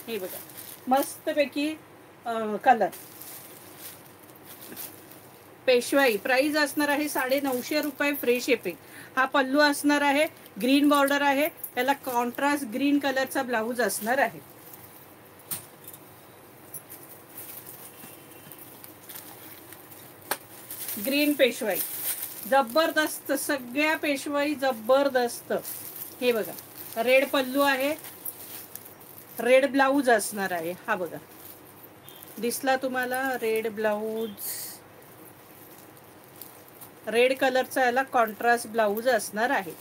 हे बघा मस्तपैकी कलर. पेशवाई प्राइस असणार आहे 950 रुपये फ्री शिपिंग. हा पल्लू असणार आहे, ग्रीन बॉर्डर आहे, त्याला कॉन्ट्रास्ट ग्रीन कलरचा ब्लाऊज असणार आहे. ग्रीन पेशवाई जबरदस्त, सगळ्या पेशवाई जबरदस्त. हे बघा रेड पल्लू आहे, रेड ब्लाऊज असणार आहे. हा बघा दिसला तुम्हाला रेड ब्लाऊज, रेड कलरचा याला कॉन्ट्रास्ट ब्लाऊज असणार आहे.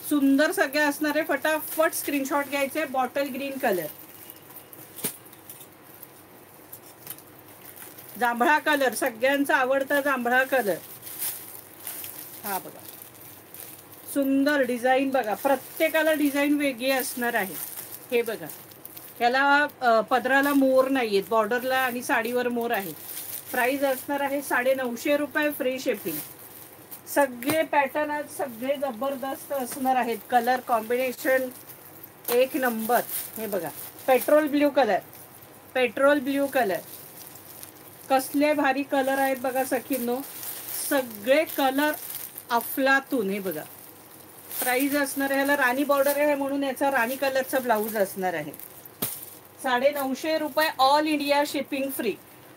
सुंदर सगळे असणार आहे. फटाफट स्क्रीनशॉट घ्यायचे. बॉटल ग्रीन कलर, जांभळा कलर, सगळ्यांचा आवडता जांभळा कलर. हा बघा सुंदर डिझाईन बघा, प्रत्येकाला डिझाईन वेगळी असणार आहे. हे बघा याला पदराला मोर नाहीयेत, बॉर्डरला आणि साडीवर मोर आहे. प्राइस असणार आहे 950 रुपये फ्री शिपिंग. सगळे पॅटर्न आज सगळे जबरदस्त असणार आहेत. कलर कॉम्बिनेशन एक नंबर. हे बघा petrol blue colour, petrol blue colour, कसले भारी कलर आहेत बघा सखींनो, सगळे कलर अफलातून. हे बघा प्राइस असणार आहे, ह्याला राणी बॉर्डर आहे म्हणून याचा राणी कलरचा ब्लाऊज असणार आहे. 950 रुपये ऑल इंडिया शिपिंग फ्री.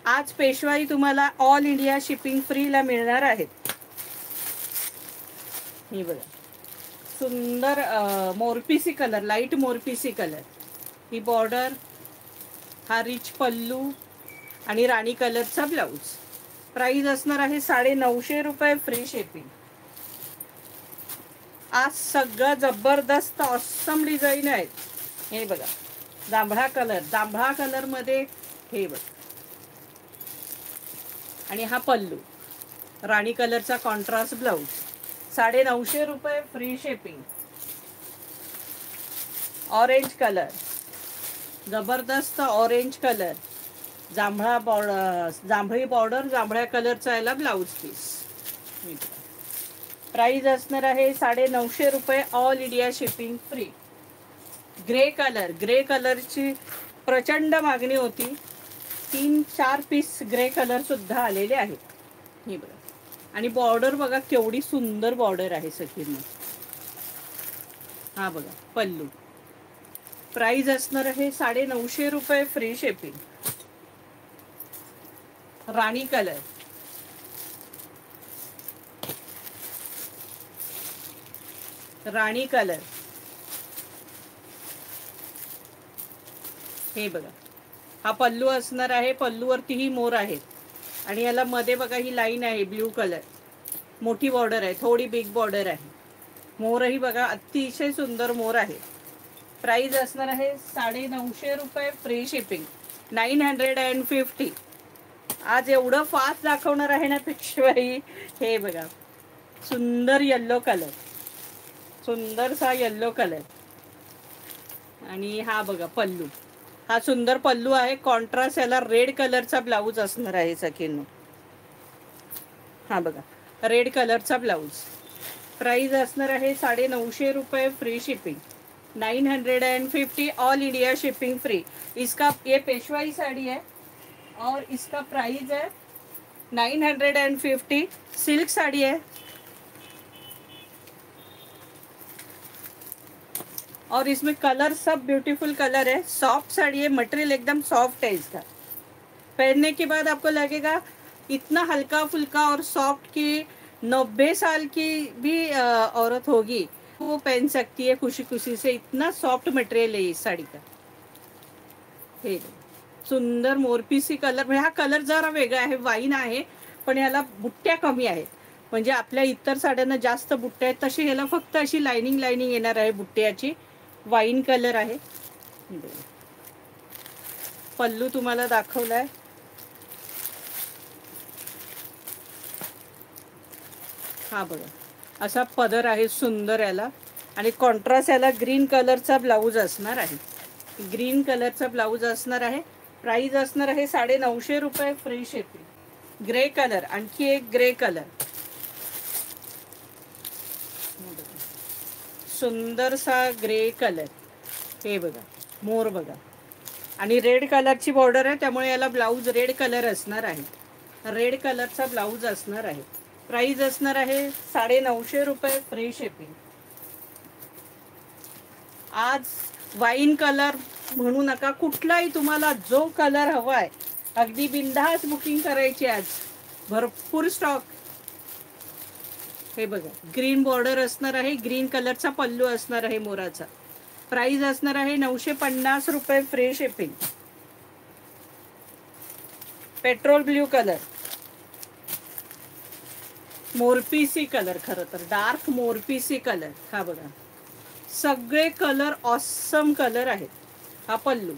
आज पेशवाई तुम्हाला ऑल इंडिया शिपिंग फ्रीला मिळणार आहेत. हे बघा सुंदर मोरपीसी कलर, लाईट मोरपीसी कलर. ही बॉर्डर, हा रिच पल्लू आणि राणी कलरचा ब्लाऊज. प्राइस असणार आहे 950 रुपये फ्री शिपिंग. आज सगळं जबरदस्त ऑसम डिझाईन आहेत. हे बघा जांभळा कलर, जांभळा कलर मध्ये हे बघा, आणि हा पल्लू राणी कलरचा कॉन्ट्रास्ट ब्लाऊज. 950 रुपये फ्री शिपिंग. ऑरेंज कलर, जबरदस्त ऑरेंज कलर, जांभळा बॉर्डर, जांभळी बॉर्डर, जांभळ्या कलरचा याला ब्लाऊज पीस. प्राइस असणार आहे 950 रुपये all India shipping free. Grey colour, grey कलरची प्रचंड मागणी होती. 3-4 पीस ग्रे कलर सुद्धा आलेले आहेत. हे बघा आणि बॉर्डर बघा केवढी सुंदर बॉर्डर आहे सखींना. हा बघा पल्लू. प्राइस असणार आहे 950 रुपये फ्री शिपिंग. राणी कलर, राणी कलर. हे बघा हा पल्लू असणार आहे, पल्लूवरतीही मोर आहेत आणि याला मध्ये बघा ही लाईन आहे ब्ल्यू कलर, मोठी बॉर्डर आहे, थोडी बिग बॉर्डर आहे. मोरही बघा अतिशय सुंदर मोर आहे. प्राइस असणार आहे 950 रुपये फ्री शिपिंग. 950. आज एवढं फास्ट दाखवणार आहे ना पेशवाई. हे बघा सुंदर येल्लो कलर, सुंदरसा येल्लो कलर. आणि हा बघा पल्लू, हा सुंदर पल्लू आहे. कॉन्ट्रास्ट याला रेड कलरचा ब्लाऊज असणार आहे सखींनो. हा बघा रेड कलरचा ब्लाऊज. प्राइस असणार आहे 950 रुपये free shipping. 950 all India shipping free. इसका ये पेशवाई साड़ी है और इसका प्राइस है 950. सिल्क साड़ी है और इसमें कलर सब ब्यूटीफुल कलर है. सॉफ्ट साड़ी है, मटेरियल एकदम सॉफ्ट है इसका. पहनने के बाद आपको लगेगा इतना हल्का फुल्का और सॉफ्ट कि 90 साल की भी औरत होगी वो पहन सकती है खुशी खुशी से. इतना सॉफ्ट मटेरियल है इस साड़ी का. हे सुंदर मोरपीसी कलर. म्हणजे हा कलर जरा वेगळा आहे, वाईन आहे पण ह्याला बुट्ट्या कमी आहेत. म्हणजे आपल्या इतर साड्यांना जास्त बुट्ट्या आहेत, तशी ह्याला फक्त अशी लाइनिंग लाइनिंग येणार आहे बुट्ट्याची. वाईन कलर आहे. पल्लू तुम्हाला दाखवलाय. हा बघा असा पदर आहे सुंदर याला आणि कॉन्ट्रास्ट याला ग्रीन कलरचा ब्लाऊज असणार आहे. ग्रीन कलरचा ब्लाऊज असणार आहे. प्राइस असणार आहे 950 रुपये फ्री शिपिंग. ग्रे कलर, आणखी एक ग्रे कलर, सुंदरसा ग्रे कलर. हे बघा मोर बघा, आणि रेड कलरची बॉर्डर आहे त्यामुळे याला ब्लाऊज रेड कलर असणार आहे. रेड कलरचा ब्लाऊज असणार आहे. प्राइस असणार आहे 950 रुपये, फ्री शिपिंग. आज वाईन कलर म्हणू नका, कुठलाही तुम्हाला जो कलर हवाय अगदी बिनधास्त बुकिंग करायची. आज भरपूर स्टॉक. हे बघा, ग्रीन बॉर्डर असणार आहे, ग्रीन कलरचा पल्लू असणार आहे मोराचा. प्राइस असणार आहे 950 रुपये, free shipping. Petrol blue colour, मोरपीसी कलर, खरं तर डार्क मोरपीसी कलर. हा बघा, सगळे कलर ऑसम कलर आहेत. हा पल्लू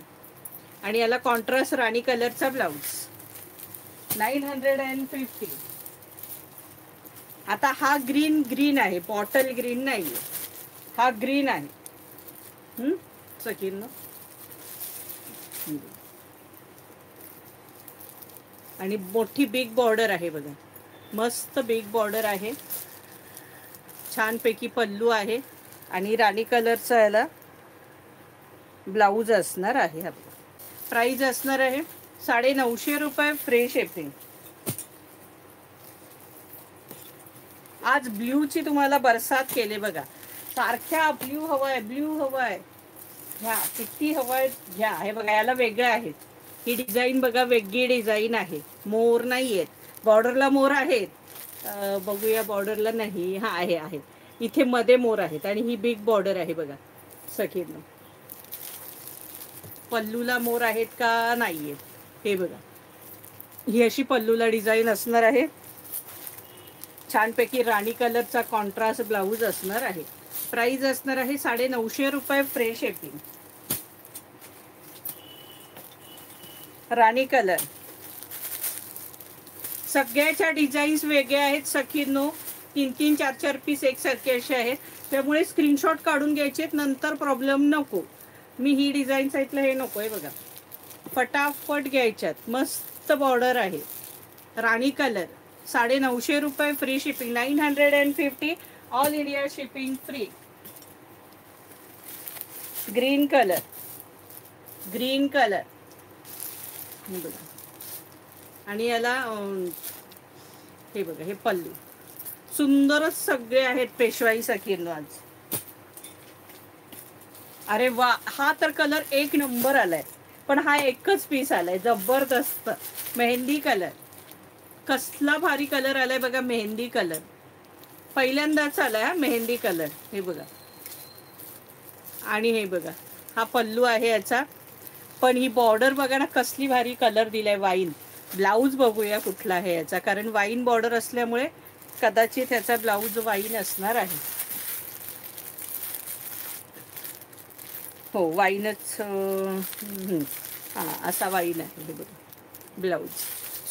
आणि याला कॉन्ट्रास्ट राणी कलरचा ब्लाऊज. 950. आता हा ग्रीन आहे, बॉटल ग्रीन नाहीये, हा ग्रीन आहे. सकीन ना, आणि मोठी बिग बॉर्डर आहे बघा, मस्त बिग बॉर्डर आहे. छानपैकी पल्लू आहे आणि राणी कलरचा याला ब्लाऊज असणार आहे. हा प्राइस असणार आहे 950 रुपये, फ्री शिपिंग. आज ब्ल्यूची तुम्हाला बरसात केले बघा. सारख्या ब्ल्यू हवाय, ब्ल्यू हवाय, ह्या किती हवाय घ्या. हे बघा, याला वेगळं आहेत. ही डिझाईन बघा, वेगळी डिझाईन आहे. मोर नाही आहेत, बॉर्डरला मोर आहेत. बघूया, बॉर्डरला नाही, हा आहे इथे मध्ये मोर आहेत. आणि ही बिग बॉर्डर आहे बघा सखींनो. पल्लूला मोर आहेत का नाहीयेत, हे बघा. ही अशी पल्लूला डिझाईन असणार आहे. छानपैकी राणी कलरचा कॉन्ट्रास्ट ब्लाऊज असणार आहे. प्राइस असणार आहे 950 रुपये, फ्री शिपिंग. राणी कलर, सगळ्याच्या डिझाईन्स वेगळ्या आहेत सखींनो. 3-3, 4-4 पीस एकसारखे असे आहेत. त्यामुळे स्क्रीनशॉट काढून घ्यायचे, नंतर प्रॉब्लेम नको. मी ही डिझाईन साईडला हे नको आहे बघा, फटाफट घ्यायच्यात. मस्त बॉर्डर आहे, राणी कलर. 950 रुपये, free shipping. 950, all India shipping free. Green colour, green colour बघा, आणि याला हे बघा, हे पल्लू. सुंदरच सगळे आहेत पेशवाई सखींनो आज. अरे वा, हा तर कलर एक नंबर आलाय. पण हा एकच पीस आलाय, जबरदस्त मेहंदी कलर. कसला भारी कलर आलाय बघा, मेहंदी कलर. पहिल्यांदाच आलाय हा मेहंदी कलर. हे बघा, आणि हे बघा, हा पल्लू आहे याचा. पण ही बॉर्डर बघा ना, कसली भारी कलर दिलाय, वाईन. ब्लाऊज बघूया कुठला आहे याचा, कारण वाईन बॉर्डर असल्यामुळे कदाचित याचा ब्लाऊज वाईन असणार आहे. हो, वाईनच. हां, असा वाईन आहे. हे बघा ब्लाऊज,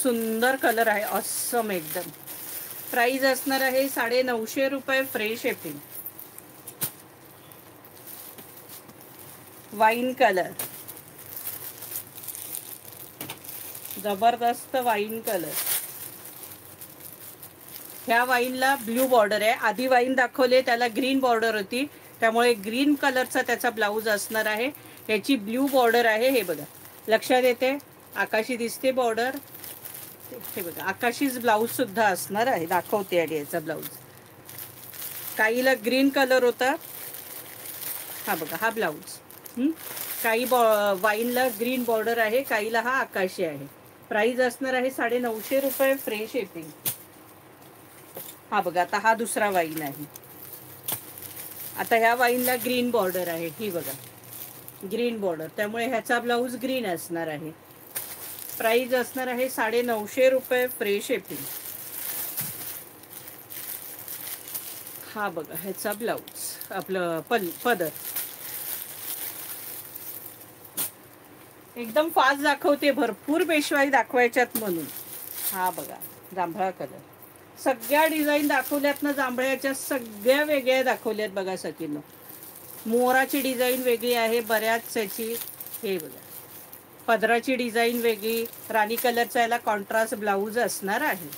सुंदर कलर आहे, ऑसम एकदम. प्राइस असणार आहे 950 रुपये, फ्री शिपिंग. वाईन कलर, जबरदस्त वाईन कलर. ह्या वाईनला ब्ल्यू बॉर्डर आहे. आधी वाईन दाखवले त्याला ग्रीन बॉर्डर होती, त्यामुळे ग्रीन कलरचा त्याचा ब्लाऊज असणार आहे. याची ब्ल्यू बॉर्डर आहे. हे बघा, लक्षात येते, आकाशी दिसते बॉर्डर. हे बघा, आकाशीच ब्लाऊज सुद्धा असणार आहे. दाखवते आणि याचा ब्लाऊज. काहीला ग्रीन कलर होता, हा बघा, हा ब्लाऊज. काही वाईनला ग्रीन बॉर्डर आहे, काहीला हा आकाशी आहे. प्राइस असणार आहे 950 रुपये, फ्री शिपिंग. हा बघा, आता हा दुसरा वाईन आहे. आता ह्या वाईनला ग्रीन बॉर्डर आहे. ही बघा, ग्रीन बॉर्डर, त्यामुळे ह्याचा ब्लाऊज ग्रीन असणार आहे. प्राइस असणार आहे 950 रुपये, फ्री शिपिंग. हा बघा, ह्याचा ब्लाऊज, आपलं पदर. एकदम फास्ट दाखवते, भरपूर पेशवाई दाखवायच्यात म्हणून. हा बघा, जांभळा कलर. सगळ्या डिझाईन दाखवल्यात ना जांभळ्याच्या, सगळ्या वेगळ्या दाखवल्यात बघा सखींनो. मोराची डिझाईन वेगळी आहे बऱ्याच याची. हे बघा, पदराची डिझाईन वेगळी. राणी कलरचा याला कॉन्ट्रास्ट ब्लाऊज असणार आहे.